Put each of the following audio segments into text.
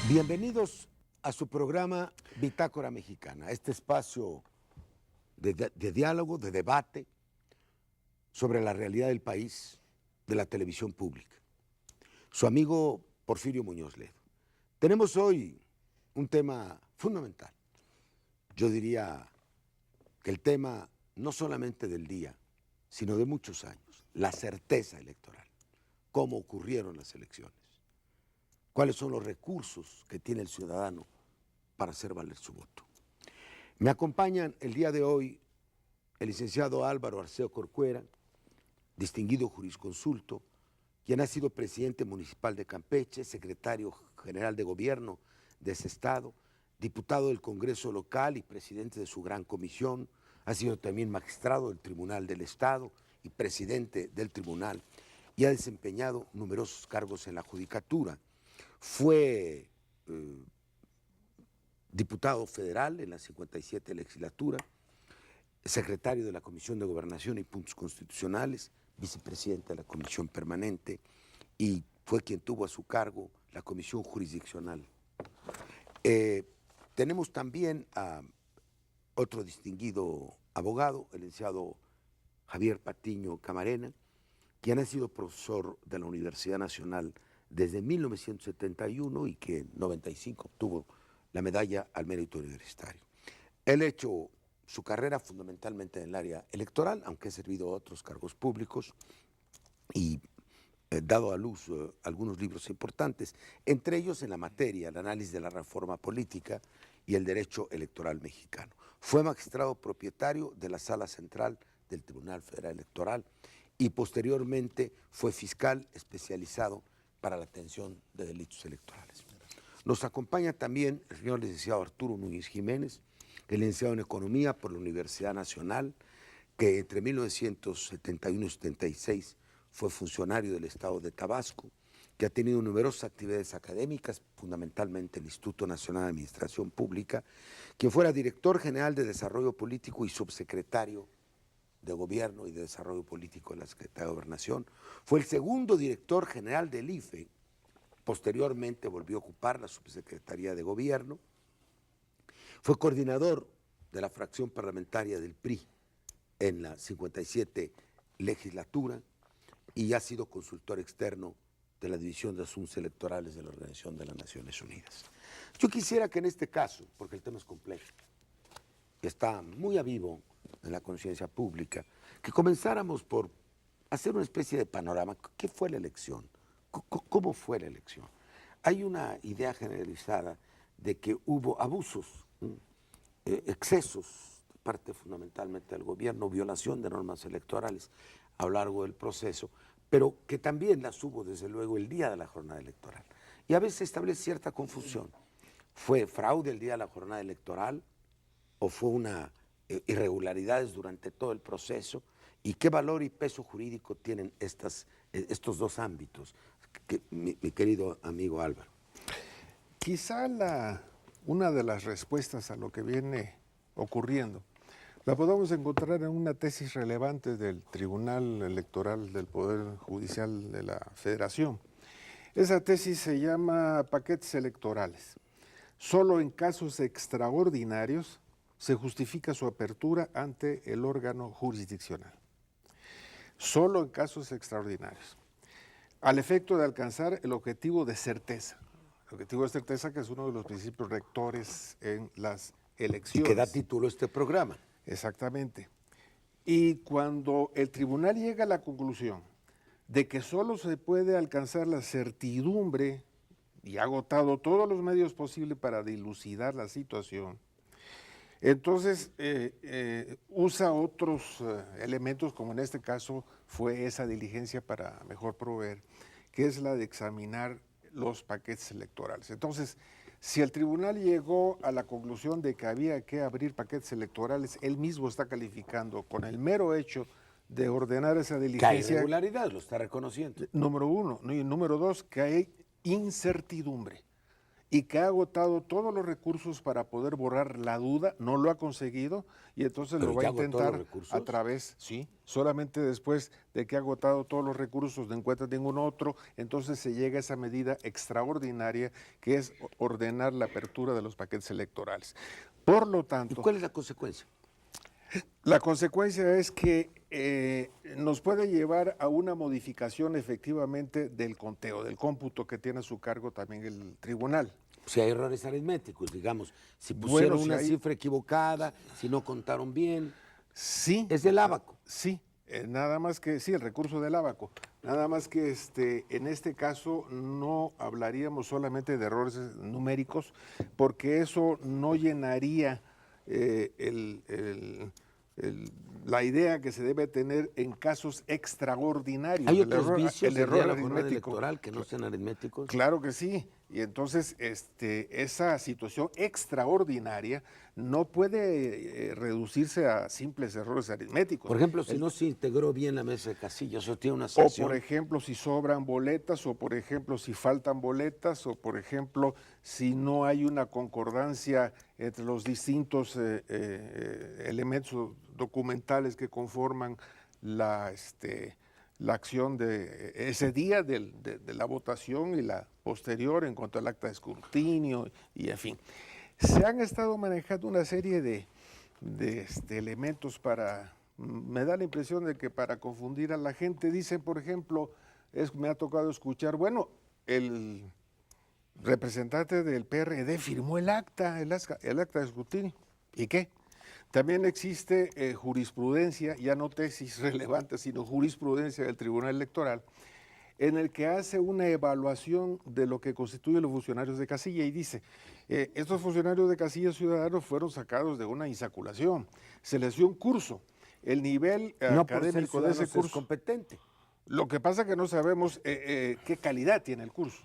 Bienvenidos a su programa Bitácora Mexicana, este espacio de diálogo, de debate sobre la realidad del país, de la televisión pública. Su amigo Porfirio Muñoz Ledo. Tenemos hoy un tema fundamental. Yo diría que el tema no solamente del día, sino de muchos años, la certeza electoral, cómo ocurrieron las elecciones, cuáles son los recursos que tiene el ciudadano para hacer valer su voto. Me acompañan el día de hoy el licenciado Álvaro Arceo Corcuera, distinguido jurisconsulto, quien ha sido presidente municipal de Campeche, secretario general de gobierno de ese estado, diputado del Congreso local y presidente de su gran comisión, ha sido también magistrado del Tribunal del Estado y presidente del tribunal, y ha desempeñado numerosos cargos en la judicatura. Fue diputado federal en la 57 legislatura, secretario de la Comisión de Gobernación y Puntos Constitucionales, vicepresidente de la Comisión Permanente, y fue quien tuvo a su cargo la Comisión Jurisdiccional. Tenemos también a otro distinguido abogado, el licenciado Javier Patiño Camarena, quien ha sido profesor de la Universidad Nacional desde 1971 y que en 95 obtuvo la medalla al mérito universitario. Él ha hecho su carrera fundamentalmente en el área electoral, aunque ha servido a otros cargos públicos y dado a luz algunos libros importantes, entre ellos en la materia, el análisis de la reforma política y el derecho electoral mexicano. Fue magistrado propietario de la Sala Central del Tribunal Federal Electoral y posteriormente fue fiscal especializado para la atención de delitos electorales. Nos acompaña también el señor licenciado Arturo Núñez Jiménez, que es licenciado en Economía por la Universidad Nacional, que entre 1971 y 76 fue funcionario del Estado de Tabasco, que ha tenido numerosas actividades académicas, fundamentalmente el Instituto Nacional de Administración Pública, quien fuera director general de Desarrollo Político y subsecretario de Gobierno y de Desarrollo Político de la Secretaría de Gobernación, fue el segundo director general del IFE, posteriormente volvió a ocupar la subsecretaría de Gobierno, fue coordinador de la fracción parlamentaria del PRI en la 57 legislatura y ha sido consultor externo de la División de Asuntos Electorales de la Organización de las Naciones Unidas. Yo quisiera que en este caso, porque el tema es complejo, que está muy a vivo en la conciencia pública, que comenzáramos por hacer una especie de panorama. ¿Qué fue la elección? ¿Cómo fue la elección? Hay una idea generalizada de que hubo abusos, excesos, parte fundamentalmente del gobierno, violación de normas electorales a lo largo del proceso, pero que también las hubo desde luego el día de la jornada electoral. Y a veces se establece cierta confusión. ¿Fue fraude el día de la jornada electoral o fue una irregularidades durante todo el proceso? ¿Y qué valor y peso jurídico tienen estos dos ámbitos, mi querido amigo Álvaro? Quizá una de las respuestas a lo que viene ocurriendo la podemos encontrar en una tesis relevante del Tribunal Electoral del Poder Judicial de la Federación. Esa tesis se llama Paquetes Electorales. Solo en casos extraordinarios se justifica su apertura ante el órgano jurisdiccional. Solo en casos extraordinarios. Al efecto de alcanzar el objetivo de certeza. El objetivo de certeza que es uno de los principios rectores en las elecciones. Y que da título a este programa. Exactamente. Y cuando el tribunal llega a la conclusión de que solo se puede alcanzar la certidumbre y ha agotado todos los medios posibles para dilucidar la situación, entonces usa otros elementos, como en este caso fue esa diligencia para mejor proveer, que es la de examinar los paquetes electorales. Entonces, si el tribunal llegó a la conclusión de que había que abrir paquetes electorales, él mismo está calificando con el mero hecho de ordenar esa diligencia. Que hay irregularidad, lo está reconociendo. Número uno. Y número dos, que hay incertidumbre. y que ha agotado todos los recursos para poder borrar la duda, no lo ha conseguido y entonces ¿Pero lo va a ya agotó los intentar recursos? a través, sí, solamente después de que ha agotado todos los recursos, no encuentra ningún otro, entonces se llega a esa medida extraordinaria que es ordenar la apertura de los paquetes electorales. Por lo ¿Y tanto, cuál es la consecuencia? la consecuencia es que nos puede llevar a una modificación efectivamente del conteo, del cómputo que tiene a su cargo también el tribunal. Si hay errores aritméticos, digamos, si Bueno, pusieron si una hay- cifra equivocada, si no contaron bien, Sí. es del ábaco. Sí, nada más que, sí, el recurso del ábaco. Nada más que en este caso no hablaríamos solamente de errores numéricos, porque eso no llenaría la idea que se debe tener en casos extraordinarios. ¿Hay El otros error, vicios el el día error de la jornada aritmético. electoral que no sean aritméticos? Claro que sí. Y entonces esa situación extraordinaria no puede reducirse a simples errores aritméticos. Por ejemplo, si no se integró bien la mesa de casillas, o tiene una O sanción. por ejemplo, si sobran boletas, o por ejemplo, si faltan boletas, o por ejemplo, si no hay una concordancia entre los distintos elementos documentales que conforman la acción de ese día de la votación y la posterior en cuanto al acta de escrutinio y en fin. Se han estado manejando una serie de elementos para, me da la impresión de que para confundir a la gente. Dicen, por ejemplo, me ha tocado escuchar, bueno, el representante del PRD firmó el acta de escrutinio. ¿Y qué? También existe jurisprudencia, ya no tesis relevantes, sino jurisprudencia del Tribunal Electoral, en el que hace una evaluación de lo que constituye los funcionarios de casilla y dice, estos funcionarios de casilla ciudadanos fueron sacados de una insaculación, se les dio un curso, el nivel No por ser académico de ese ciudadano es curso. competente. Lo que pasa es que no sabemos qué calidad tiene el curso.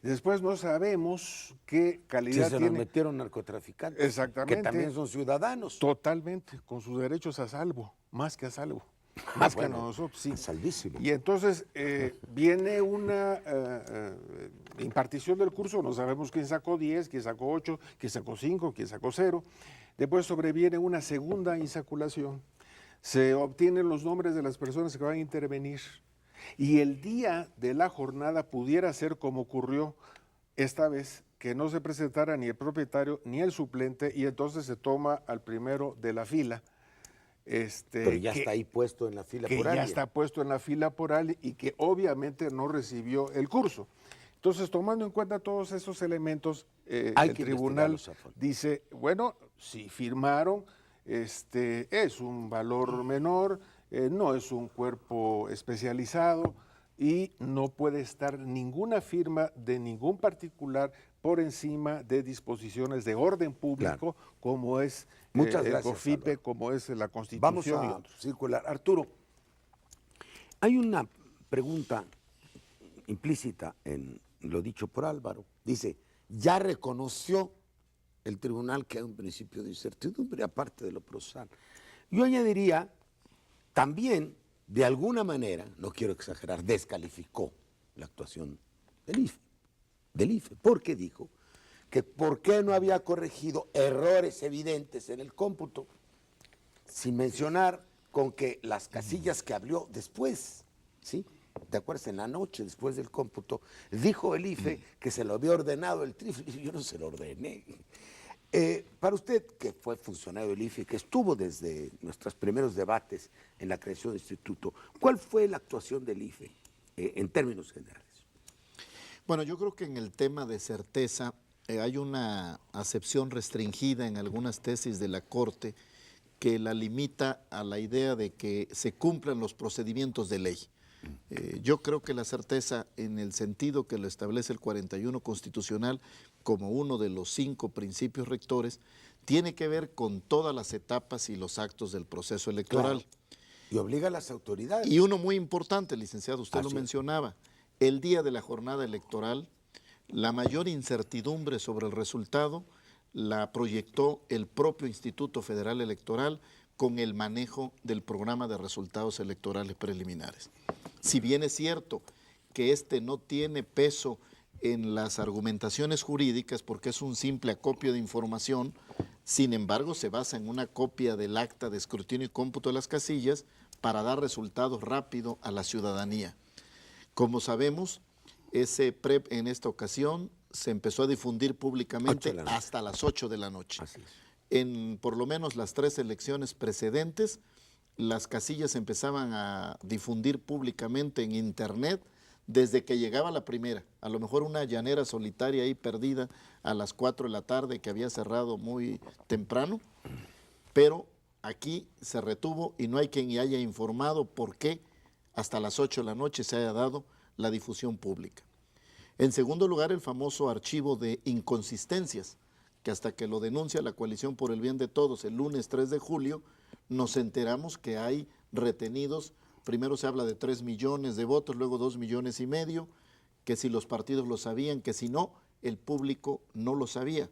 Después no sabemos qué Si calidad se nos tiene. metieron narcotraficantes, Exactamente. que también son ciudadanos. Totalmente, con sus derechos a salvo, más que a salvo. Más que a Bueno, nosotros, sí. salvísimo. Y entonces viene una impartición del curso, no sabemos quién sacó 10, quién sacó 8, quién sacó 5, quién sacó 0. Después sobreviene una segunda insaculación. Se obtienen los nombres de las personas que van a intervenir. Y el día de la jornada pudiera ser como ocurrió esta vez, que no se presentara ni el propietario ni el suplente, y entonces se toma al primero de la fila. Pero ya está ahí puesto en la fila que por ya alguien. está puesto en la fila por alguien y que obviamente no recibió el curso. Entonces, tomando en cuenta todos esos elementos, Hay el que tribunal investigarlos a fondo. dice, bueno, si firmaron, es un valor menor, no es un cuerpo especializado y no puede estar ninguna firma de ningún particular por encima de disposiciones de orden público, como es Muchas el gracias, COFIPE, Álvaro. como es la Constitución. Vamos y a otros. circular. Arturo, hay una pregunta implícita en lo dicho por Álvaro. Dice, ya reconoció el tribunal que hay un principio de incertidumbre, aparte de lo procesal. Yo añadiría, también, de alguna manera, no quiero exagerar, descalificó la actuación del IFE, porque dijo que por qué no había corregido errores evidentes en el cómputo, sin mencionar con que las casillas que abrió después, ¿sí? ¿Te acuerdas? En la noche, después del cómputo, dijo el IFE que se lo había ordenado el TRIF. Yo no se lo ordené. Para usted, que fue funcionario del IFE, que estuvo desde nuestros primeros debates en la creación del instituto, ¿cuál fue la actuación del IFE en términos generales? Bueno, yo creo que en el tema de certeza hay una acepción restringida en algunas tesis de la Corte que la limita a la idea de que se cumplan los procedimientos de ley. Yo creo que la certeza, en el sentido que lo establece el 41 constitucional como uno de los 5 principios rectores, tiene que ver con todas las etapas y los actos del proceso electoral. Claro. Y obliga a las autoridades. Y uno muy importante, licenciado, usted lo Así es. mencionaba, el día de la jornada electoral, la mayor incertidumbre sobre el resultado la proyectó el propio Instituto Federal Electoral con el manejo del programa de resultados electorales preliminares. Si bien es cierto que este no tiene peso en las argumentaciones jurídicas porque es un simple acopio de información, sin embargo se basa en una copia del acta de escrutinio y cómputo de las casillas para dar resultados rápido a la ciudadanía. Como sabemos, ese PREP en esta ocasión se empezó a difundir públicamente hasta las 8 de la noche. Así es. En por lo menos las 3 elecciones precedentes, las casillas empezaban a difundir públicamente en internet desde que llegaba la primera. A lo mejor una llanera solitaria ahí perdida a las 4 de la tarde que había cerrado muy temprano, pero aquí se retuvo y no hay quien haya informado por qué hasta las 8 de la noche se haya dado la difusión pública. En segundo lugar, el famoso archivo de inconsistencias, que hasta que lo denuncia la Coalición por el Bien de Todos el lunes 3 de julio, nos enteramos que hay retenidos, primero se habla de 3 millones de votos, luego 2,5 millones, que si los partidos lo sabían, que si no, el público no lo sabía.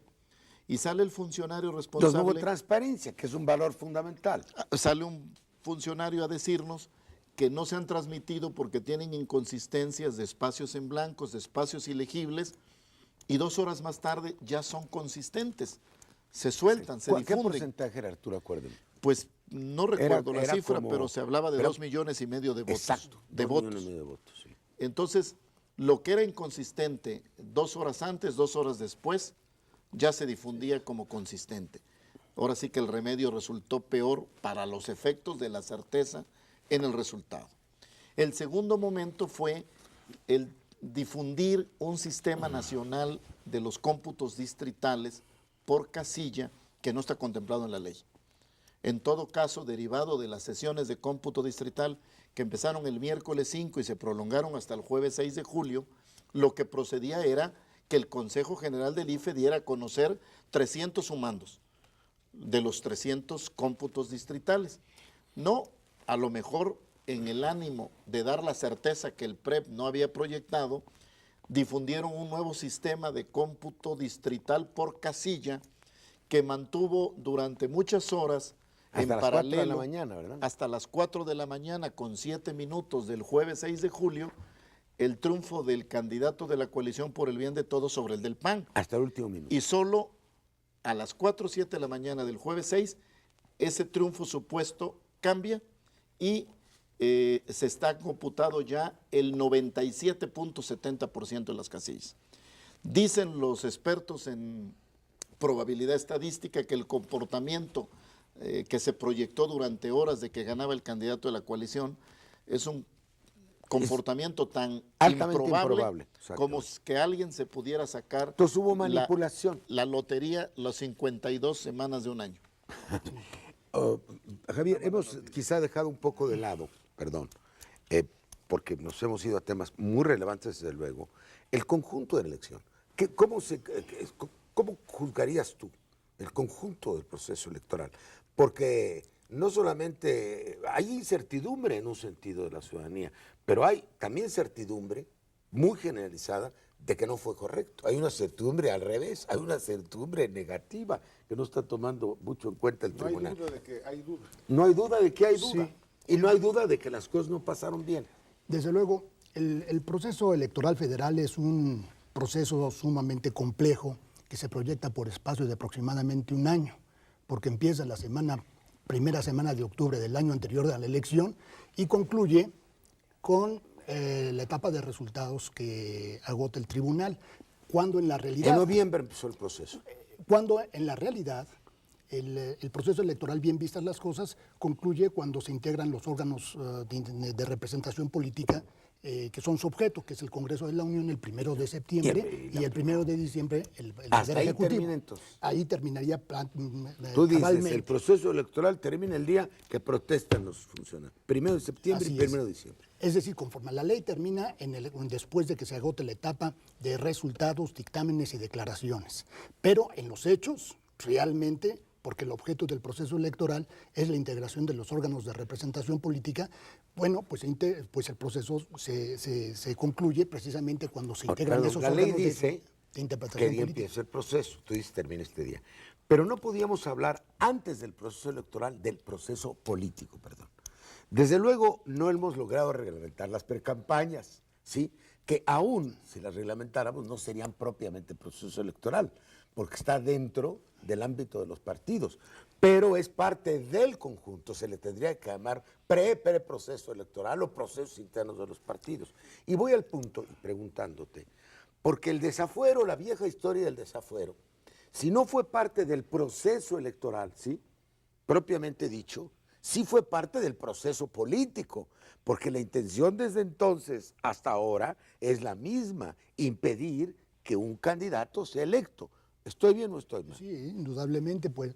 Y sale el funcionario responsable. Entonces no hubo transparencia, que es un valor fundamental. Sale un funcionario a decirnos que no se han transmitido porque tienen inconsistencias de espacios en blancos, de espacios ilegibles, y 2 horas más tarde ya son consistentes. Se sueltan, se difunden. ¿Qué porcentaje era, Arturo? Acuérdeme. Pues no recuerdo la cifra, como, pero se hablaba de 2,5 millones de votos. Exacto, de 2,5 votos. millones de votos, sí. Entonces, lo que era inconsistente 2 horas antes, 2 horas después, ya se difundía como consistente. Ahora sí que el remedio resultó peor para los efectos de la certeza en el resultado. El segundo momento fue el difundir un sistema nacional de los cómputos distritales por casilla que no está contemplado en la ley. En todo caso, derivado de las sesiones de cómputo distrital que empezaron el miércoles 5 y se prolongaron hasta el jueves 6 de julio, lo que procedía era que el Consejo General del IFE diera a conocer 300 sumandos de los 300 cómputos distritales. No, a lo mejor en el ánimo de dar la certeza que el PREP no había proyectado, difundieron un nuevo sistema de cómputo distrital por casilla que mantuvo durante muchas horas en hasta paralelo, las 4 de la mañana, ¿verdad? Hasta las 4 de la mañana con 7 minutos del jueves 6 de julio, el triunfo del candidato de la Coalición por el Bien de Todos sobre el del PAN. Hasta el último minuto. Y solo a las 4 o 7 de la mañana del jueves 6, ese triunfo supuesto cambia y se está computado ya el 97.70% de las casillas. Dicen los expertos en probabilidad estadística que el comportamiento que se proyectó durante horas de que ganaba el candidato de la coalición es un comportamiento tan improbable como que alguien se pudiera sacar. Entonces hubo manipulación. La lotería las 52 semanas de un año. Javier, hemos quizá dejado un poco de lado, perdón, porque nos hemos ido a temas muy relevantes, desde luego, el conjunto de la elección. ¿Cómo juzgarías tú el conjunto del proceso electoral? Porque no solamente hay incertidumbre en un sentido de la ciudadanía, pero hay también certidumbre muy generalizada de que no fue correcto. Hay una certidumbre al revés, hay una certidumbre negativa que no está tomando mucho en cuenta el tribunal. No hay duda de que hay duda. No hay duda de que hay duda. Sí. Y no hay duda de que las cosas no pasaron bien. Desde luego, el proceso electoral federal es un proceso sumamente complejo que se proyecta por espacio de aproximadamente un año, porque empieza la primera semana de octubre del año anterior a la elección y concluye con la etapa de resultados que agota el tribunal, cuando en la realidad... En noviembre empezó el proceso. Cuando en la realidad el proceso electoral, bien vistas las cosas, concluye cuando se integran los órganos de representación política que son su objeto, que es el Congreso de la Unión el 1 de septiembre y el 1 de diciembre el Hasta ahí Ejecutivo. termina entonces. Ahí terminaría Tú dices, cabalmente. el proceso electoral termina el día que protestan los funcionarios. 1 de septiembre Así y 1 de diciembre. Es decir, conforme la ley termina después de que se agote la etapa de resultados, dictámenes y declaraciones. Pero en los hechos, realmente, porque el objeto del proceso electoral es la integración de los órganos de representación política, bueno, pues el proceso se concluye precisamente cuando se integran esos la ley órganos dice de interpretación que día política. empieza el proceso, tú dices termina este día. Pero no podíamos hablar antes del proceso electoral del proceso político, perdón. Desde luego no hemos logrado reglamentar las precampañas, ¿sí? que aún si las reglamentáramos no serían propiamente proceso electoral, porque está dentro del ámbito de los partidos, pero es parte del conjunto, se le tendría que llamar pre-proceso electoral o procesos internos de los partidos. Y voy al punto preguntándote, porque el desafuero, la vieja historia del desafuero, si no fue parte del proceso electoral, ¿sí?, propiamente dicho, sí fue parte del proceso político, porque la intención desde entonces hasta ahora es la misma, impedir que un candidato sea electo. ¿Estoy bien o estoy mal? Sí, indudablemente, pues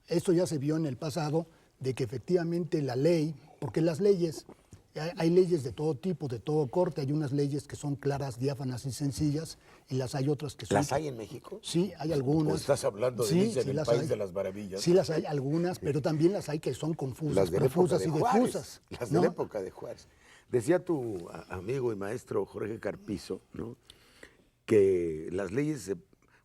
esto ya se vio en el pasado, de que efectivamente la ley, porque las leyes, hay leyes de todo tipo, de todo corte, hay unas leyes que son claras, diáfanas y sencillas, y las hay otras que son... ¿Las hay en México? Sí, hay algunas. ¿O estás hablando de Alicia en el las País hay. de las Maravillas? Sí, las hay algunas, pero también las hay que son confusas, Las de la época confusas de y Juárez, difusas. las ¿no? de la época de Juárez. Decía tu amigo y maestro Jorge Carpizo, ¿no?, que las leyes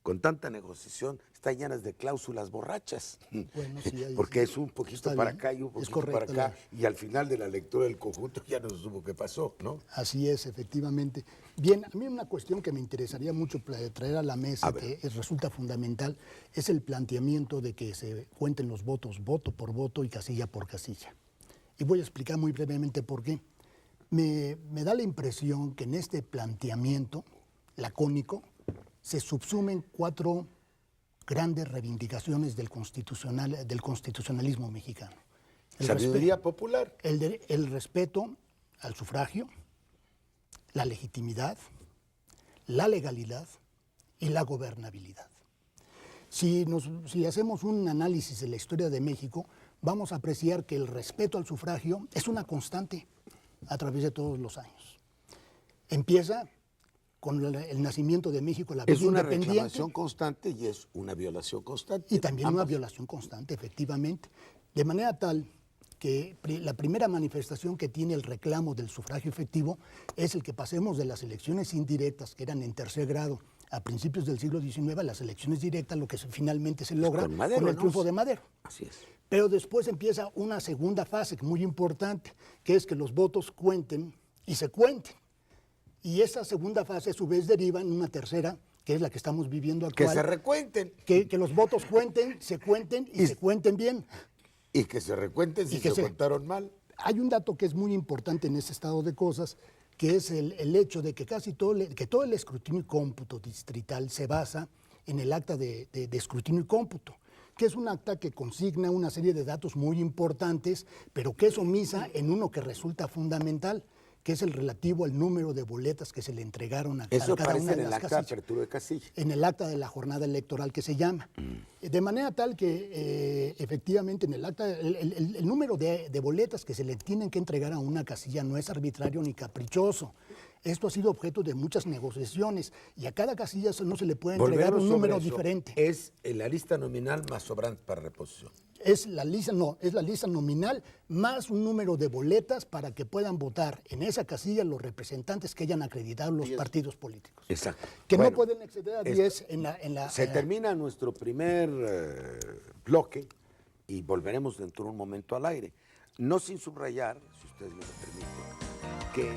con tanta negociación están llenas de cláusulas borrachas, Bueno, sí, ahí porque sí. es un poquito Está para bien. acá y un Es poquito correcto, para acá, y al final de la lectura del conjunto ya no se supo qué pasó, ¿no? Así es, efectivamente. Bien, a mí una cuestión que me interesaría mucho traer a la mesa, resulta fundamental, es el planteamiento de que se cuenten los votos voto por voto y casilla por casilla. Y voy a explicar muy brevemente por qué. Me da la impresión que en este planteamiento lacónico se subsumen 4 grandes reivindicaciones del constitucionalismo mexicano. Sabiduría popular. El respeto al sufragio, la legitimidad, la legalidad y la gobernabilidad. Si hacemos un análisis de la historia de México, vamos a apreciar que el respeto al sufragio es una constante a través de todos los años. Empieza con el nacimiento de México, la vida Es una independiente. reclamación constante y es una violación constante. Y también una Ambas. violación constante, efectivamente. De manera tal que la primera manifestación que tiene el reclamo del sufragio efectivo es el que pasemos de las elecciones indirectas, que eran en tercer grado, a principios del siglo XIX, a las elecciones directas, lo que finalmente se logra Con Madero, con el ¿no? triunfo de Madero. Así es. Pero después empieza una segunda fase muy importante, que es que los votos cuenten y se cuenten. Y esa segunda fase a su vez deriva en una tercera, que es la que estamos viviendo Que actual. se recuenten. Que los votos cuenten y se cuenten bien. Y que se recuenten si se contaron mal. Hay un dato que es muy importante en ese estado de cosas, que es el hecho de que todo el escrutinio y cómputo distrital se basa en el acta de escrutinio y cómputo, que es un acta que consigna una serie de datos muy importantes, pero que es omisa en uno que resulta fundamental, que es el relativo al número de boletas que se le entregaron a Eso cada aparece una en de el las acta de casillas. apertura de casilla. En el acta de la jornada electoral que se llama. De manera tal que efectivamente en el acta, el número de boletas que se le tienen que entregar a una casilla no es arbitrario ni caprichoso. Esto ha sido objeto de muchas negociaciones y a cada casilla no se le puede entregar Volvemos un sobre número eso. diferente. Es la lista nominal más sobrante para reposición. Es la lista nominal más un número de boletas para que puedan votar en esa casilla los representantes que hayan acreditado los partidos políticos. Exacto. Que Bueno, no pueden exceder a 10 en la... Se termina nuestro primer bloque y volveremos dentro de un momento al aire. No sin subrayar, si ustedes me lo permiten, que